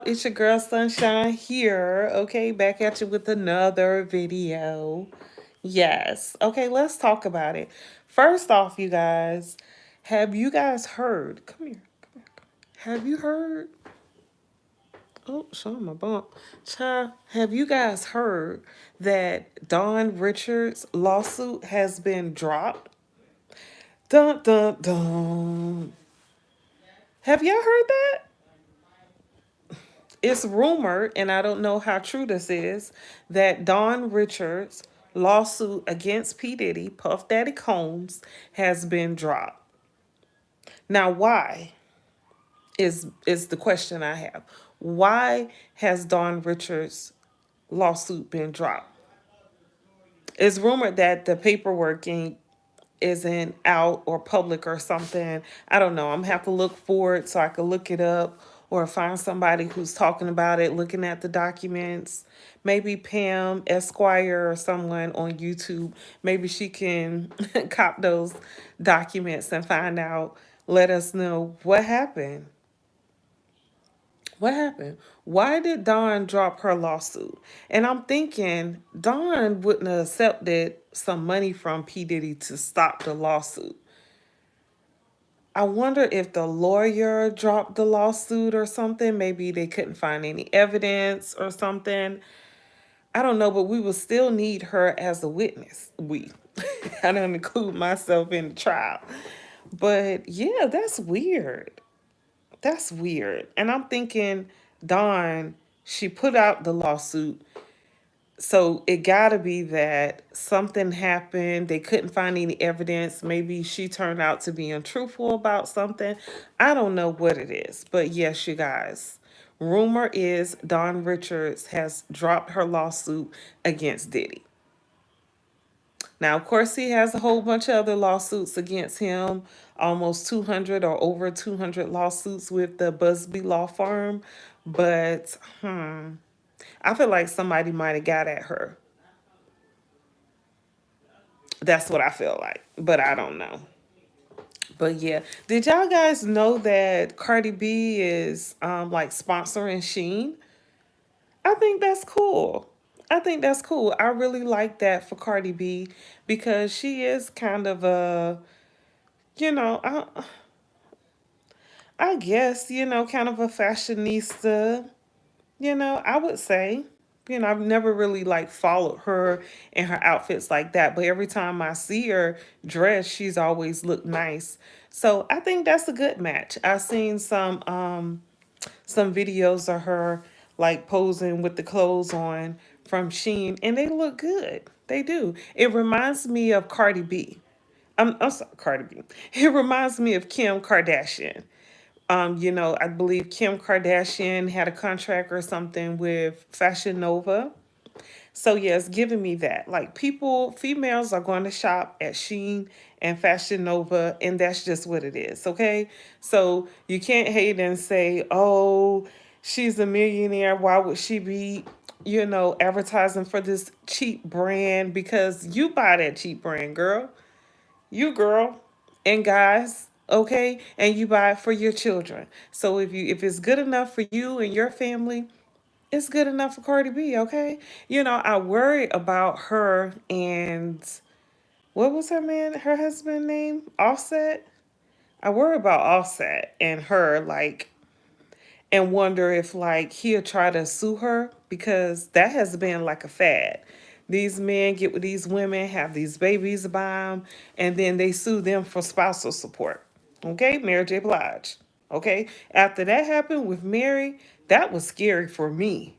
It's your girl Sunshine here, okay? Back at you with another video. Yes. Okay, let's talk about it. First off, you guys, have you guys heard? Come here. Have you heard? Oh, showing my bump. Child, have you guys heard that Dawn Richards' lawsuit has been dropped? Dun dun dun. Have y'all heard that? It's rumored, and I don't know how true this is, that Dawn Richards' lawsuit against P. Diddy, Puff Daddy Combs, has been dropped. Now, why is the question I have. Why has Dawn Richards' lawsuit been dropped? It's rumored that the paperwork isn't out or public or something. I don't know. I'm gonna have to look for it so I can look it up or find somebody who's talking about it, looking at the documents. Maybe Pam Esquire or someone on YouTube. Maybe she can cop those documents and find out, let us know what happened. What happened? Why did Dawn drop her lawsuit? And I'm thinking Dawn wouldn't have accepted some money from P. Diddy to stop the lawsuit. I wonder if the lawyer dropped the lawsuit or something. Maybe they couldn't find any evidence or something. I don't know, but we will still need her as a witness. I don't include myself in the trial. But yeah, that's weird. That's weird. And I'm thinking, Dawn, she put out the lawsuit. So it gotta be that something happened. They couldn't find any evidence. Maybe she turned out to be untruthful about something. I don't know what it is. But yes, you guys. Rumor is Dawn Richards has dropped her lawsuit against Diddy. Now, of course, he has a whole bunch of other lawsuits against him, almost 200 or over 200 lawsuits with the Busby Law Firm. But I feel like somebody might have got at her. That's what I feel like, but I don't know. But yeah, did y'all guys know that Cardi B is like sponsoring Sheen? I think that's cool. I think that's cool. I really like that for Cardi B because she is kind of a, you know, I guess, kind of a fashionista, I would say. I've never really like followed her and her outfits like that, but every time I see her dressed, she's always looked nice. So I think that's a good match. I've seen some videos of her like posing with the clothes on from Sheen, and they look good. They do. It reminds me of Cardi B. I'm sorry, Cardi B. It reminds me of Kim Kardashian. I believe Kim Kardashian had a contract or something with Fashion Nova. So yeah, it's giving me that. Like females are going to shop at Shein and Fashion Nova, and that's just what it is. Okay. So you can't hate and say, oh, she's a millionaire. Why would she be, advertising for this cheap brand? Because you buy that cheap brand, girl. You girl and guys, okay? And you buy it for your children. So if it's good enough for you and your family, it's good enough for Cardi B, okay? I worry about her and what was her husband name? Offset? I worry about Offset and her, like, and wonder if like he'll try to sue her because that has been like a fad. These men get with these women, have these babies by them, and then they sue them for spousal support. Okay, Mary J. Blige. Okay, after that happened with Mary, that was scary for me.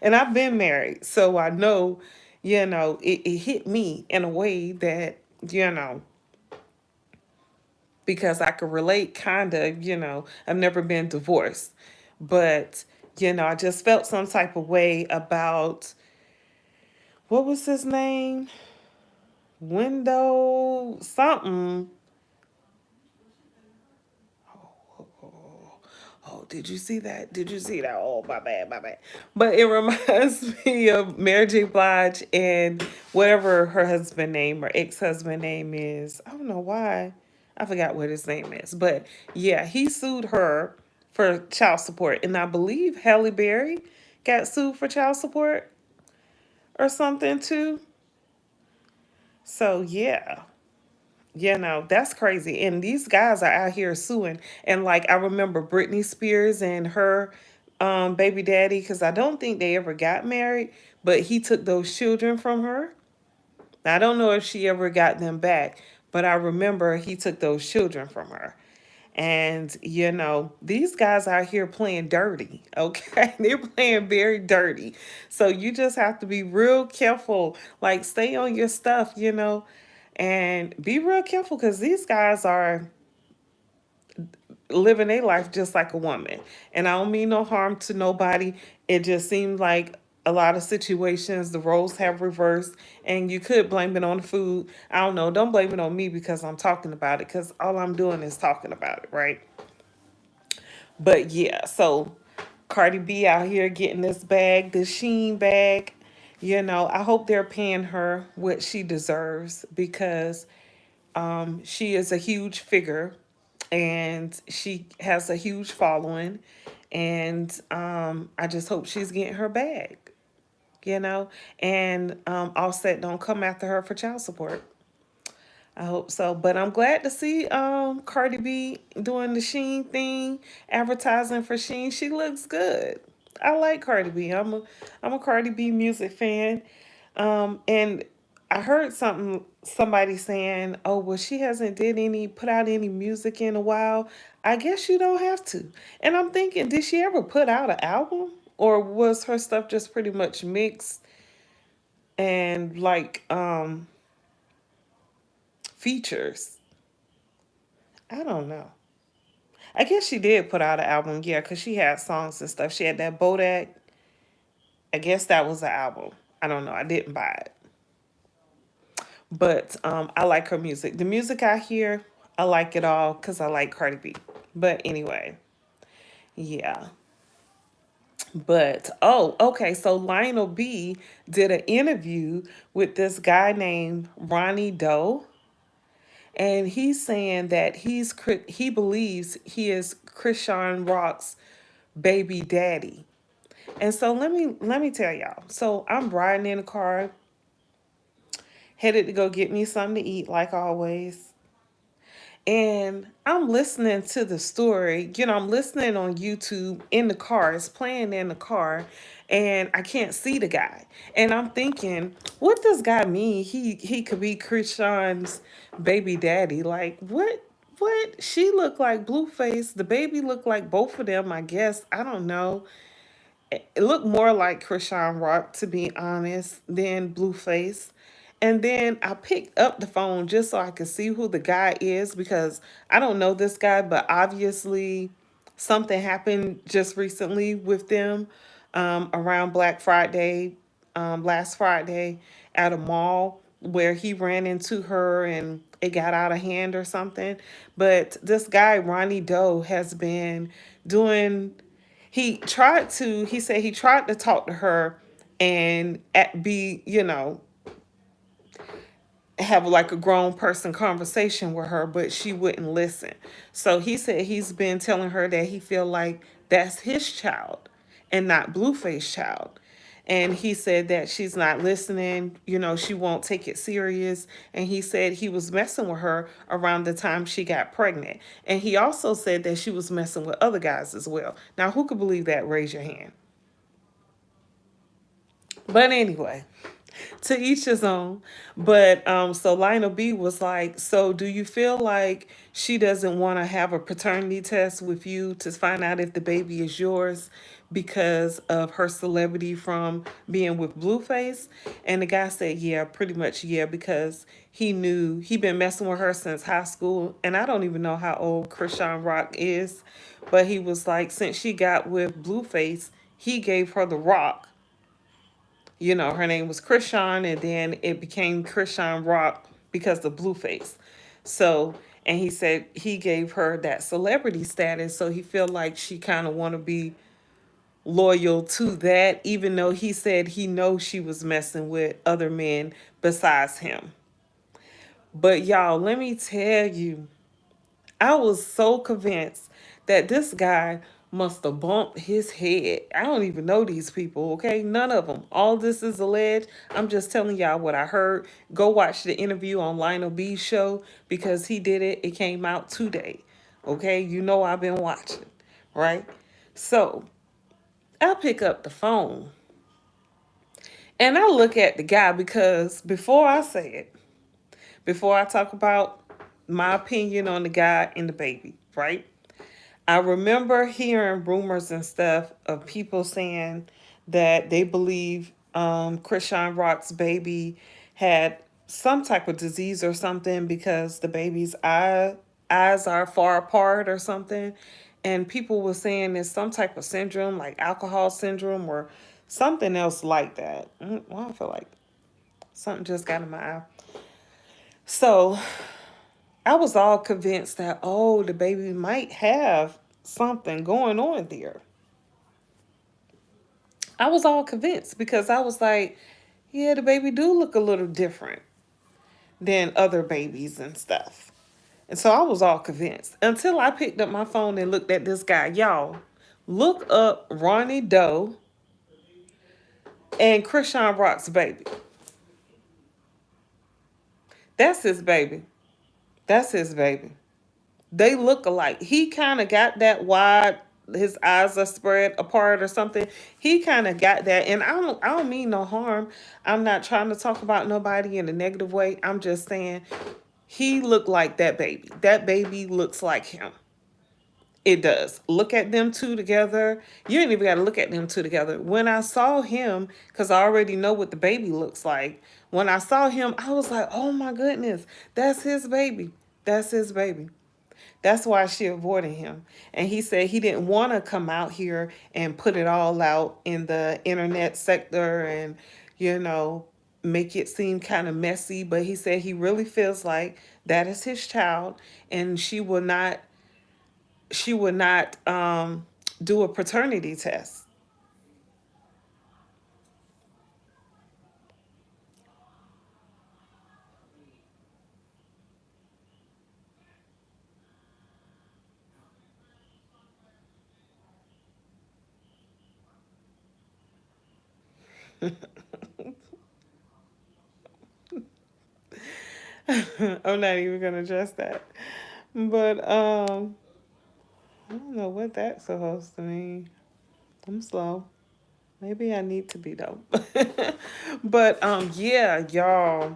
And I've been married, so I know, it hit me in a way that, because I could relate, kind of, I've never been divorced. But, I just felt some type of way about, what was his name? Window something. Oh, did you see that? Did you see that? Oh, my bad, my bad. But it reminds me of Mary J. Blige and whatever her husband name or ex-husband name is. I don't know why. I forgot what his name is. But yeah, he sued her for child support. And I believe Halle Berry got sued for child support or something too. So yeah, that's crazy. And these guys are out here suing. And like I remember Britney Spears and her baby daddy, because I don't think they ever got married, but he took those children from her. I don't know if she ever got them back, but I remember he took those children from her. And, these guys out here playing dirty, okay? They're playing very dirty. So you just have to be real careful. Like, stay on your stuff, and be real careful because these guys are living their life just like a woman. And I don't mean no harm to nobody. It just seems like a lot of situations the roles have reversed, and you could blame it on the food. I don't know. Don't blame it on me because I'm talking about it, because all I'm doing is talking about it, right? But yeah, so Cardi B out here getting this bag, this Sheen bag. I hope they're paying her what she deserves because she is a huge figure and she has a huge following. And I just hope she's getting her bag, and Offset don't come after her for child support. I hope so. But I'm glad to see Cardi B doing the Sheen thing, advertising for Sheen. She looks good. I like Cardi B. I'm a Cardi B music fan. And I heard somebody saying, "Oh, well, she hasn't did any put out any music in a while." I guess you don't have to. And I'm thinking, did she ever put out an album, or was her stuff just pretty much mixed and like features? I don't know. I guess she did put out an album, yeah, because she had songs and stuff. She had that Bodak. I guess that was an album. I don't know. I didn't buy it. But I like her music. The music I hear, I like it all because I like Cardi B. But anyway, yeah. But, oh, okay. So Lionel B did an interview with this guy named Roni Do. And he's saying that he believes he is Chrisean Rock's baby daddy. And so let me tell y'all. So I'm riding in the car, headed to go get me something to eat, like always. And I'm listening to the story. I'm listening on YouTube in the car. It's playing in the car, and I can't see the guy. And I'm thinking, what does guy mean? He could be Krishan's baby daddy. Like what? What? She looked like Blueface. The baby looked like both of them. I guess I don't know. It looked more like Chrisean Rock, to be honest, than Blueface. And then I picked up the phone just so I could see who the guy is because I don't know this guy, but obviously something happened just recently with them around Black Friday, last Friday at a mall where he ran into her and it got out of hand or something. But this guy, Ronnie Doe, has been doing he said he tried to talk to her and be, have like a grown person conversation with her, but she wouldn't listen. So he said he's been telling her that he feel like that's his child and not Blueface child. And he said that she's not listening, she won't take it serious. And he said he was messing with her around the time she got pregnant. And he also said that she was messing with other guys as well. Now, who could believe that? Raise your hand. But anyway, to each his own. But so Lionel B was like, so do you feel like she doesn't want to have a paternity test with you to find out if the baby is yours because of her celebrity from being with Blueface? And the guy said, yeah, pretty much, yeah, because he knew he'd been messing with her since high school. And I don't even know how old Chrisean Rock is, but he was like, since she got with Blueface, he gave her the rock. Her name was Chrisean, and then it became Chrisean Rock because of Blueface. So, and he said he gave her that celebrity status, so he felt like she kind of want to be loyal to that, even though he said he knows she was messing with other men besides him. But y'all, let me tell you, I was so convinced that this guy must have bumped his head. I don't even know these people, okay? None of them. All this is alleged. I'm just telling y'all what I heard. Go watch the interview on Lionel B's show because he did it. It came out today, okay? You know I've been watching, right? So I pick up the phone and I look at the guy because before I say it, before I talk about my opinion on the guy and the baby, right? I remember hearing rumors and stuff of people saying that they believe Chrisean Rock's baby had some type of disease or something because the baby's eyes are far apart or something. And people were saying it's some type of syndrome, like alcohol syndrome or something else like that. Well, I feel like something just got in my eye. So I was all convinced that, oh, the baby might have something going on there. I was all convinced because I was like, yeah, the baby do look a little different than other babies and stuff. And so I was all convinced until I picked up my phone and looked at this guy. Y'all, look up Roni Do and Chrisean Rock's baby. That's his baby. That's his baby. They look alike. He kind of got that wide. His eyes are spread apart or something. He kind of got that, and I don't mean no harm. I'm not trying to talk about nobody in a negative way. I'm just saying he looked like that baby. That baby looks like him. It does. Look at them two together. You ain't even got to look at them two together. When I saw him, because I already know what the baby looks like. When I saw him, I was like, oh my goodness, that's his baby. That's his baby. That's why she avoided him. And he said he didn't want to come out here and put it all out in the internet sector and, you know, make it seem kind of messy. But he said he really feels like that is his child and she would not do a paternity test. I'm not even gonna address that. But I don't know what that's supposed to mean. I'm slow. Maybe I need to be though. But yeah, y'all,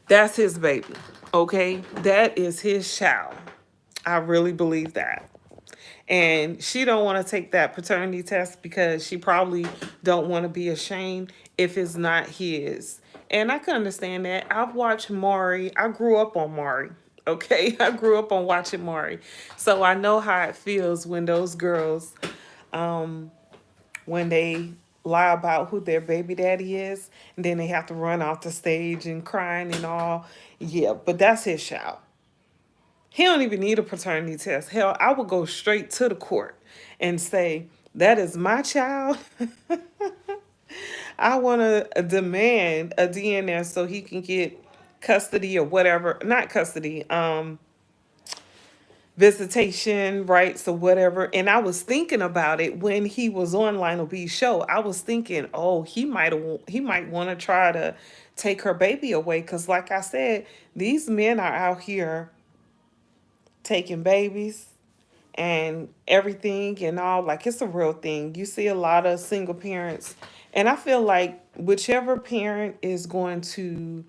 that's his baby. Okay? That is his child. I really believe that. And she don't want to take that paternity test because she probably don't want to be ashamed if it's not his. And I can understand that. I've watched Maury. I grew up on Maury. Okay? I grew up on watching Maury. So I know how it feels when those girls when they lie about who their baby daddy is, and then they have to run off the stage and crying and all. Yeah, but that's his child. He don't even need a paternity test. Hell, I would go straight to the court and say, that is my child. I want to demand a DNA so he can get custody or whatever. Not custody, visitation rights or whatever. And I was thinking about it when he was on Lionel B's show. I was thinking, oh, he might want to try to take her baby away because, like I said, these men are out here taking babies and everything and all. Like it's a real thing. You see a lot of single parents, and I feel like whichever parent is going to,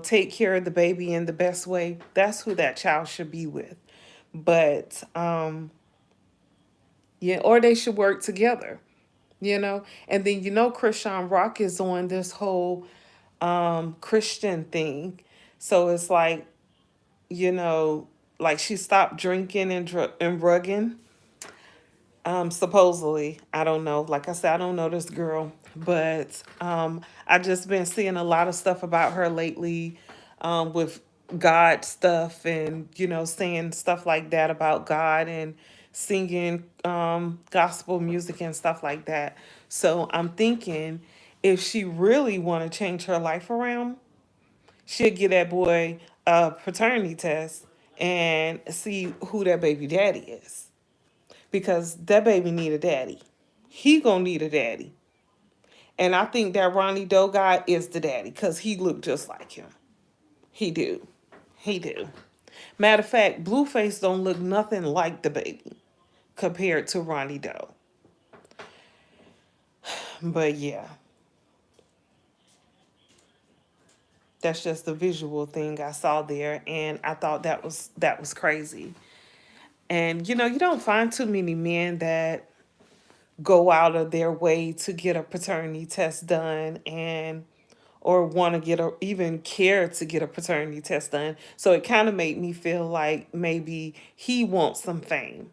take care of the baby in the best way, that's who that child should be with. But yeah, or they should work together, And then Chrisean Rock is on this whole Christian thing. So it's you know, like she stopped drinking and drugging. Supposedly, I don't know. Like I said, I don't know this girl, but I just been seeing a lot of stuff about her lately, with God stuff and saying stuff like that about God and singing gospel music and stuff like that. So I'm thinking if she really want to change her life around, she'll get that boy a paternity test and see who that baby daddy is because that baby need a daddy. He gonna need a daddy. And I think that Roni Do guy is the daddy because he looked just like him. He do. He do. Matter of fact, Blueface don't look nothing like the baby compared to Roni Do. But yeah, that's just the visual thing I saw there, and I thought that was crazy. And you don't find too many men that go out of their way to get a paternity test done and or want to get or even care to get a paternity test done. So it kind of made me feel like maybe he wants some fame,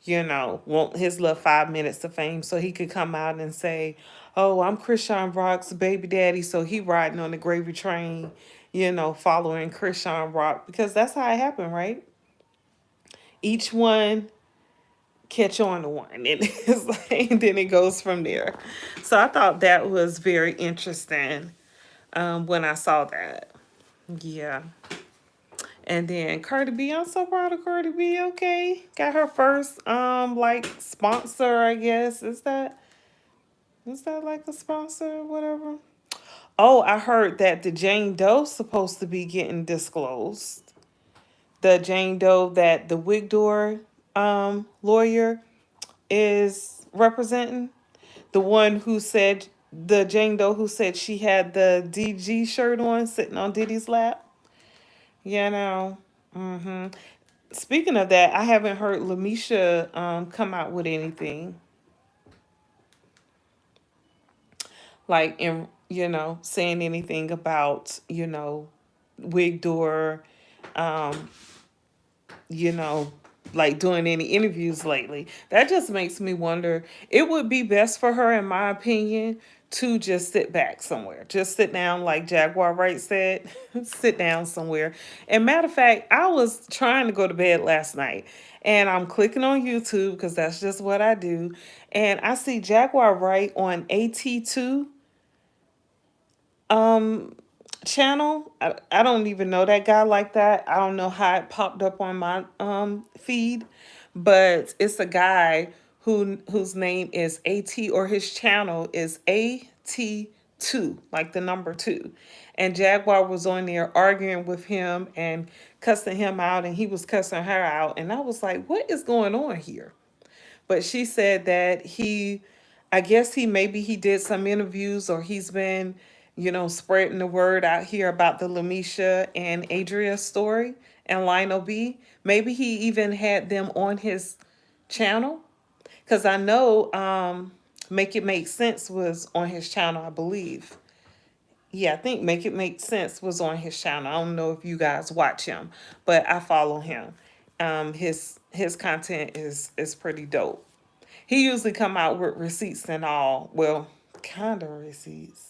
want his little 5 minutes of fame so he could come out and say, oh, I'm Chrisean Rock's baby daddy. So he riding on the gravy train, following Chrisean Rock because that's how it happened, right? Each one catch on to one and it's like, and then it goes from there. So I thought that was very interesting when I saw that. Yeah. And then Cardi B, I'm so proud of Cardi B. Okay, got her first like sponsor, I guess. Is that like a sponsor or whatever? Oh, I heard that the Jane Doe's supposed to be getting disclosed. The Jane Doe that the wig door lawyer is representing. The one who said the Jane Doe who said she had the DG shirt on sitting on Diddy's lap. You know. hmm Speaking of that, I haven't heard Lamisha come out with anything like in saying anything about wig door, um, you know, like doing any interviews lately. That just makes me wonder. It would be best for her, in my opinion, to just sit back somewhere. Just sit down, like Jaguar Wright said, sit down somewhere. And matter of fact, I was trying to go to bed last night and I'm clicking on YouTube because that's just what I do. And I see Jaguar Wright on AT2 um channel. I don't even know that guy like that. I don't know how it popped up on my feed, but it's a guy whose name is AT, or his channel is AT2, like the number 2. And Jaguar was on there arguing with him and cussing him out, and he was cussing her out, and I was like, what is going on here? But she said that I guess maybe he did some interviews, or he's been, spreading the word out here about the Lamisha and Adria story and Lionel B. Maybe he even had them on his channel. Because I know Make It Make Sense was on his channel, I believe. Yeah, I think Make It Make Sense was on his channel. I don't know if you guys watch him, but I follow him. His content is pretty dope. He usually come out with receipts and all. Well, kind of receipts.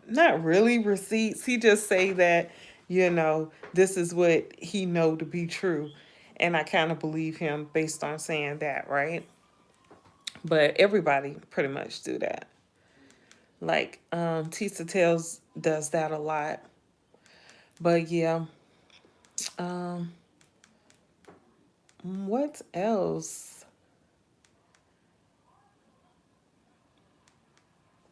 Not really receipts. He just say that, this is what he know to be true. And I kind of believe him based on saying that, right? But everybody pretty much do that. Like Tisa Tells does that a lot. But yeah, um, what else?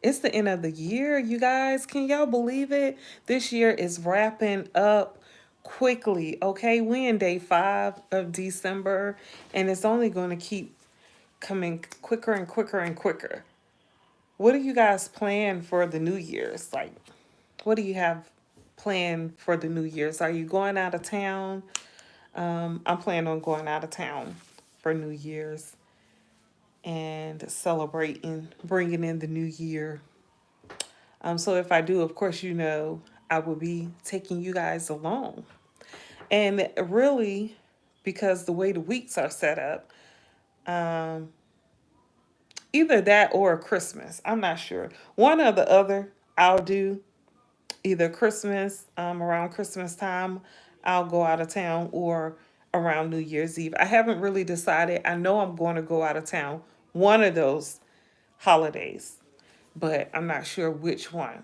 It's the end of the year, you guys. Can y'all believe it? This year is wrapping up quickly. Okay, we in day 5 of December, and it's only going to keep coming quicker and quicker and quicker. What do you guys plan for the New Year's? Like, what do you have planned for the New Year's? Are you going out of town? I'm planning on going out of town for New Year's and celebrating, bringing in the new year. So if I do, of course, I will be taking you guys along. And really, because the way the weeks are set up, um, either that or Christmas. I'm not sure. One or the other, I'll do. Either Christmas, around Christmas time, I'll go out of town, or around New Year's Eve. I haven't really decided. I know I'm going to go out of town one of those holidays, but I'm not sure which one.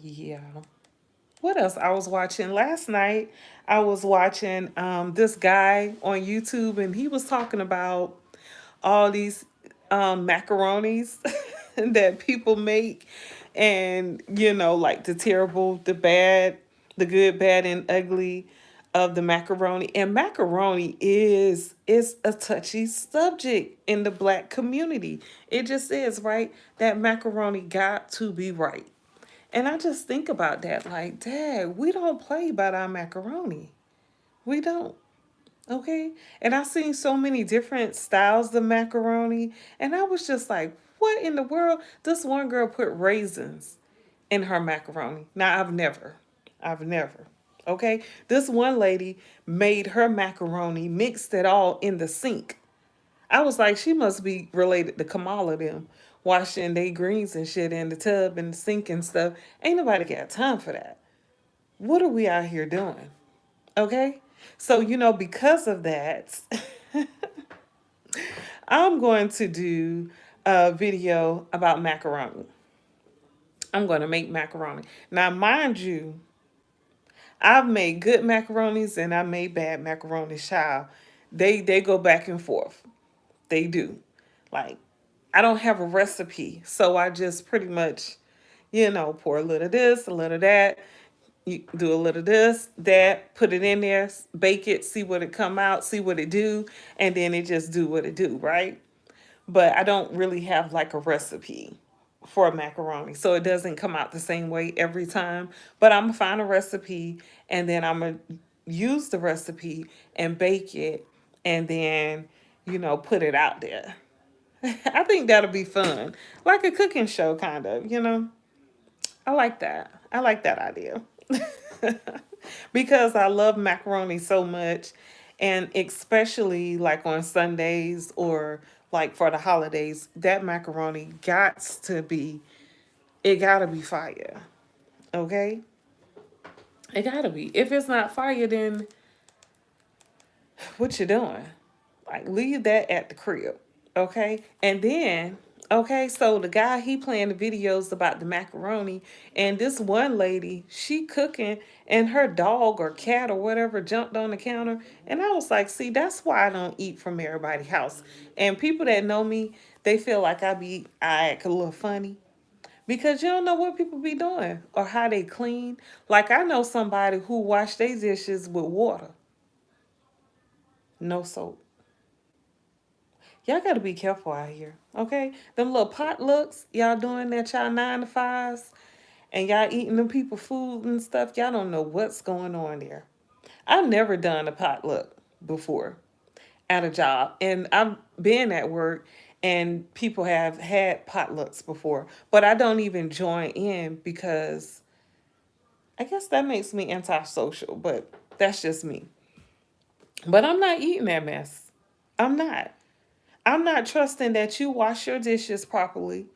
Yeah. What else I was watching last night? I was watching this guy on YouTube, and he was talking about all these macaronis that people make, and like the terrible, the bad, the good, bad, and ugly of the macaroni. And macaroni is a touchy subject in the black community. It just is, right? That macaroni got to be right. And I just think about that, like, Dad, we don't play about our macaroni. We don't. Okay. And I've seen so many different styles of macaroni. And I was just like, what in the world? This one girl put raisins in her macaroni. Now, I've never. Okay. This one lady made her macaroni, mixed it all in the sink. I was like, she must be related to Kamala them, washing they greens and shit in the tub and the sink and stuff. Ain't nobody got time for that. What are we out here doing? Okay. So, because of that, I'm going to do a video about macaroni. I'm going to make macaroni. Now, mind you, I've made good macaronis and I made bad macaronis, child. They go back and forth. They do. Like, I don't have a recipe, so I just pretty much, pour a little of this, a little of that. You do a little of this, that, put it in there, bake it, see what it come out, see what it do, and then it just do what it do, right? But I don't really have like a recipe for a macaroni, so it doesn't come out the same way every time. But I'm gonna find a recipe, and then I'm gonna use the recipe and bake it, and then put it out there. I think that'll be fun, like a cooking show, kind of. I like that. I like that idea. Because I love macaroni so much, and especially like on Sundays or like for the holidays, that macaroni gotta be fire. Okay? It gotta be. If it's not fire, then what you doing? Like, leave that at the crib. Okay? And then, okay, so the guy, he playing the videos about the macaroni, and this one lady, she cooking, and her dog or cat or whatever jumped on the counter. And I was like, see, that's why I don't eat from everybody's house. And people that know me, they feel like I act a little funny. Because you don't know what people be doing or how they clean. Like, I know somebody who wash their dishes with water, no soap. Y'all gotta be careful out here, okay? Them little potlucks y'all doing at y'all 9 to 5s, and y'all eating them people food and stuff. Y'all don't know what's going on there. I've never done a potluck before at a job, and I've been at work, and people have had potlucks before, but I don't even join in because I guess that makes me antisocial. But that's just me. But I'm not eating that mess. I'm not. I'm not trusting that you wash your dishes properly,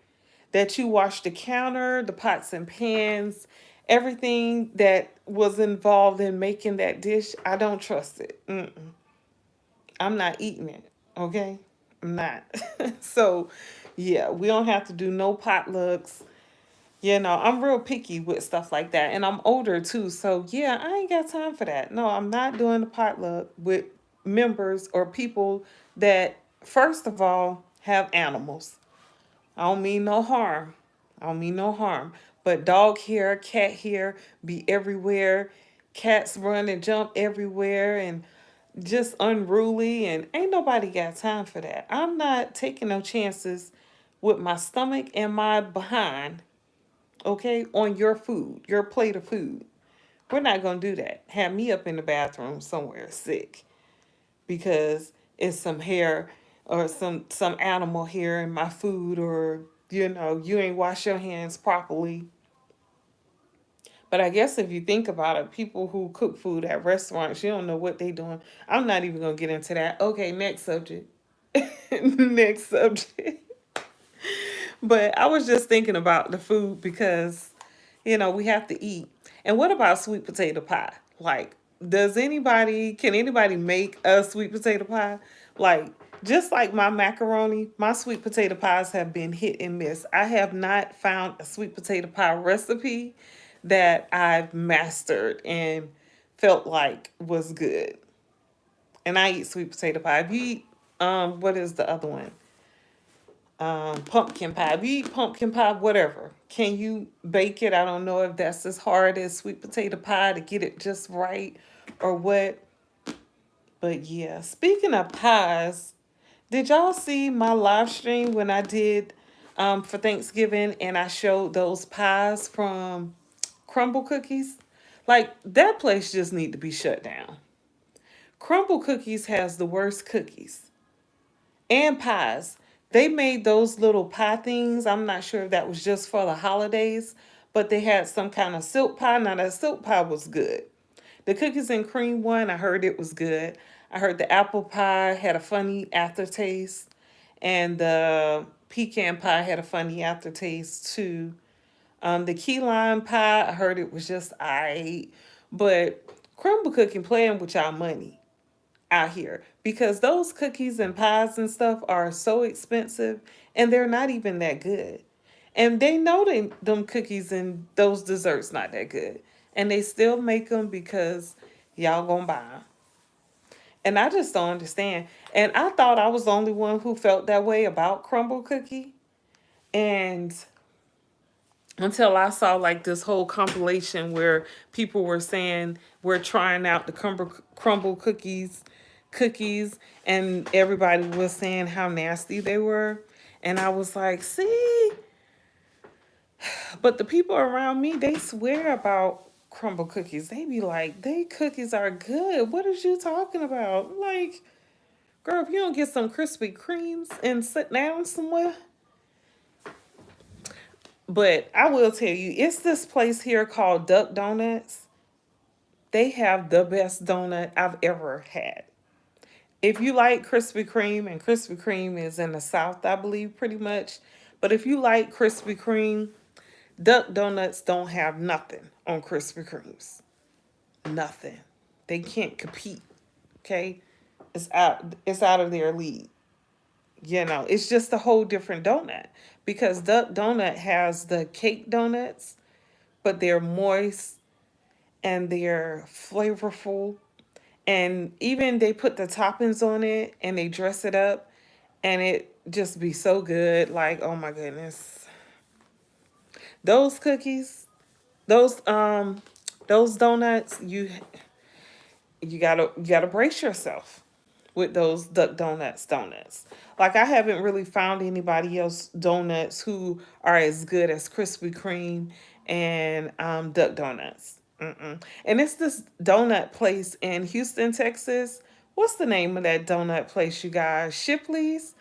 that you wash the counter, the pots and pans, everything that was involved in making that dish. I don't trust it. I'm not eating it. Okay? I'm not. So, yeah, we don't have to do no potlucks. I'm real picky with stuff like that. And I'm older too. So, yeah, I ain't got time for that. No, I'm not doing the potluck with members or people that, first of all, have animals. I don't mean no harm. I don't mean no harm. But dog hair, cat hair be everywhere. Cats run and jump everywhere and just unruly. And ain't nobody got time for that. I'm not taking no chances with my stomach and my behind, okay, on your food, your plate of food. We're not going to do that. Have me up in the bathroom somewhere sick because it's some hair or some animal hair in my food, or you ain't wash your hands properly. But I guess if you think about it, people who cook food at restaurants, you don't know what they doing. I'm not even going to get into that. Okay, next subject. Next subject. But I was just thinking about the food because, we have to eat. And what about sweet potato pie? Like, can anybody make a sweet potato pie? Like, just like my macaroni, my sweet potato pies have been hit and miss. I have not found a sweet potato pie recipe that I've mastered and felt like was good. And I eat sweet potato pie. If you eat, what is the other one? Pumpkin pie. If you eat pumpkin pie, whatever. Can you bake it? I don't know if that's as hard as sweet potato pie to get it just right or what. But yeah, speaking of pies, did y'all see my live stream when I did for Thanksgiving and I showed those pies from Crumble Cookies? Like that place just need to be shut down. Crumble Cookies has the worst cookies and pies. They made those little pie things. I'm not sure if that was just for the holidays, but they had some kind of silk pie. Now that silk pie was good. The cookies and cream one, I heard it was good. I heard the apple pie had a funny aftertaste, and the pecan pie had a funny aftertaste too. The key lime pie, I heard it was just aight. But Crumble Cooking playing with y'all money out here because those cookies and pies and stuff are so expensive and they're not even that good. And they know them cookies and those desserts not that good. And they still make them because y'all gonna buy them. And I just don't understand. And I thought I was the only one who felt that way about Crumble Cookie. And until I saw like this whole compilation where people were saying we're trying out the crumble cookies and everybody was saying how nasty they were, and I was like, see, but the people around me, they swear about crumble cookies. They be like, they cookies are good. What is you talking about? Like, girl, if you don't get some Krispy Kremes and sit down somewhere. But I will tell you, it's this place here called Duck Donuts. They have the best donut I've ever had. If you like Krispy Kreme, and Krispy Kreme is in the South, I believe, pretty much. But if you like Krispy Kreme, Duck Donuts don't have nothing on Krispy Kremes. Nothing. They can't compete. Okay? It's out of their league. You know, it's just a whole different donut. Because Duck Donut has the cake donuts, but they're moist and they're flavorful. And even they put the toppings on it and they dress it up and it just be so good. Like, oh my goodness. Those cookies, those those donuts, you gotta brace yourself with those Duck donuts. Like I haven't really found anybody else donuts who are as good as Krispy Kreme and Duck Donuts. Mm-mm. And it's this donut place in Houston, Texas. What's the name of that donut place, you guys? Shipley's?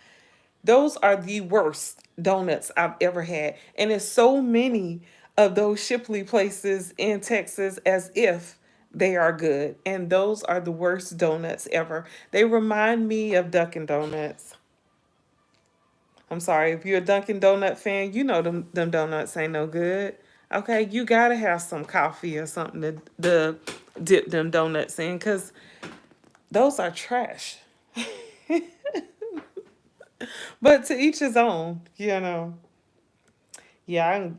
Those are the worst donuts I've ever had. And it's so many of those Shipley places in Texas as if they are good. And those are the worst donuts ever. They remind me of Dunkin' Donuts. I'm sorry, if you're a Dunkin' Donut fan, you know them donuts ain't no good. Okay, you gotta have some coffee or something to dip them donuts in because those are trash. But to each his own, you know. Yeah,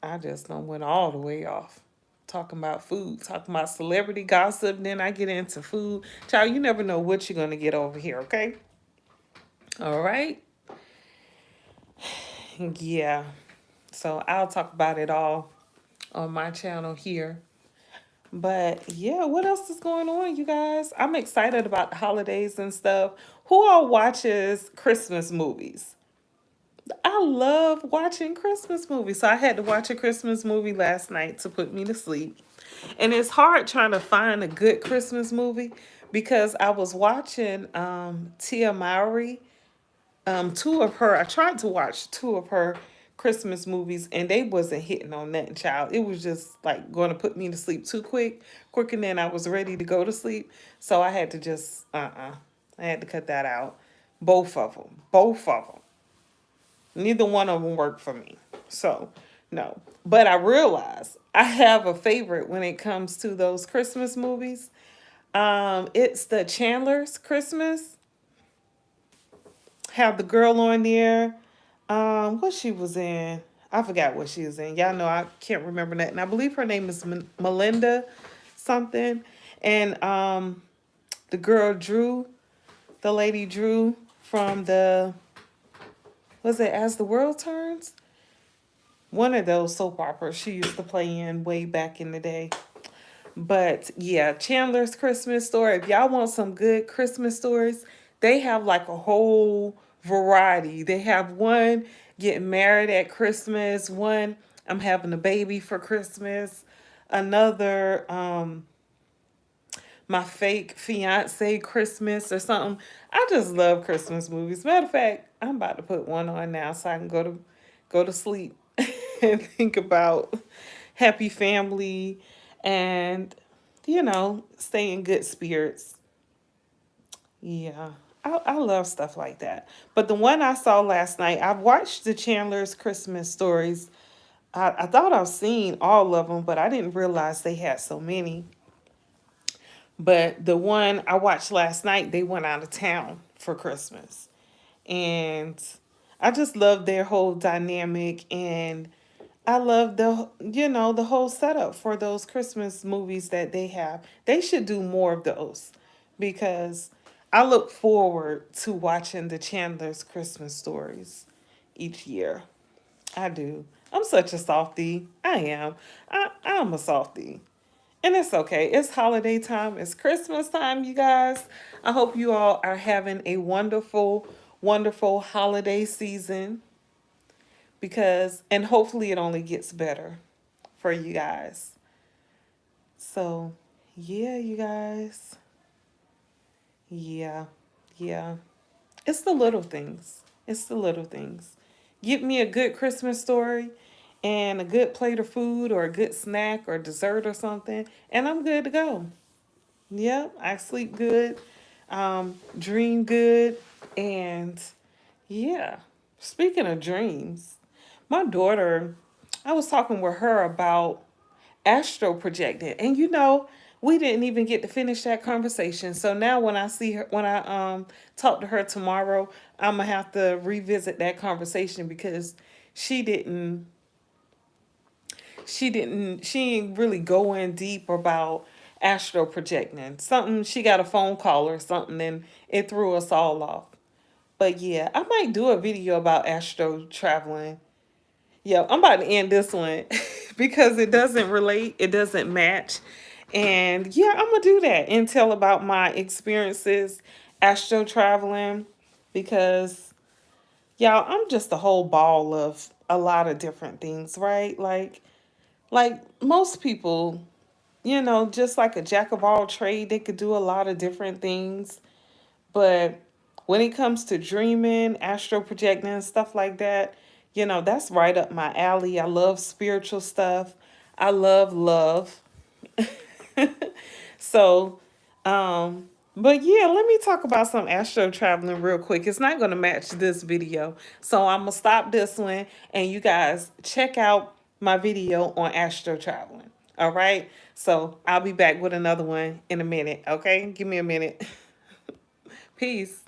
I just don't went all the way off. Talking about food, talking about celebrity gossip, then I get into food. Child, you never know what you're gonna get over here, okay? All right. Yeah. So I'll talk about it all on my channel here. But yeah, what else is going on, you guys? I'm excited about the holidays and stuff. Who all watches Christmas movies? I love watching Christmas movies. So I had to watch a Christmas movie last night to put me to sleep. And it's hard trying to find a good Christmas movie because I was watching Tia Mowry, two of her. I tried to watch two of her Christmas movies and they wasn't hitting on nothing, child. It was just like going to put me to sleep too quicker than I was ready to go to sleep. So I had to just I had to cut that out. Both of them. Neither one of them worked for me. So, no. But I realize I have a favorite when it comes to those Christmas movies. It's the Chandler's Christmas. Have the girl on there. What she was in. I forgot what she was in. Y'all know I can't remember that. And I believe her name is Melinda something, and the girl Drew, the lady Drew from the, was it As the World Turns? One of those soap operas she used to play in way back in the day. But yeah, Chandler's Christmas Story. If y'all want some good Christmas stories, they have like a whole variety. They have one getting married at Christmas, one I'm having a baby for Christmas, another my fake fiance Christmas or something. I just love Christmas movies. Matter of fact, I'm about to put one on now so I can go to sleep and think about happy family and stay in good spirits. Yeah. I love stuff like that. But the one I saw last night, I've watched the Chandler's Christmas stories. I thought I've seen all of them, but I didn't realize they had so many. But the one I watched last night, they went out of town for Christmas. And I just love their whole dynamic, and I love the whole setup for those Christmas movies that they have. They should do more of those because I look forward to watching the Chandler's Christmas stories each year. I do. I'm such a softie. I am. I'm a softie. And it's okay. It's holiday time. It's Christmas time, you guys. I hope you all are having a wonderful, wonderful holiday season and hopefully it only gets better for you guys. So, yeah, you guys. Yeah, yeah. It's the little things. It's the little things. Get me a good Christmas story and a good plate of food or a good snack or dessert or something, and I'm good to go. Yep, I sleep good, dream good, and yeah. Speaking of dreams, my daughter, I was talking with her about astro projecting, and we didn't even get to finish that conversation. So now when I see her, when I talk to her tomorrow, I'm gonna have to revisit that conversation because she didn't she ain't really going deep about astro projecting. Something, she got a phone call or something and it threw us all off. But yeah, I might do a video about astro traveling. Yeah, I'm about to end this one because it doesn't relate, it doesn't match. And yeah, I'm gonna do that and tell about my experiences astro traveling because y'all, I'm just a whole ball of a lot of different things, right? Like most people, just like a jack of all trade, they could do a lot of different things. But when it comes to dreaming, astro projecting, and stuff like that, that's right up my alley. I love spiritual stuff. I love love. So, but yeah, let me talk about some astro traveling real quick. It's not going to match this video. So I'm going to stop this one and you guys check out my video on astro traveling. All right. So I'll be back with another one in a minute. Okay. Give me a minute. Peace.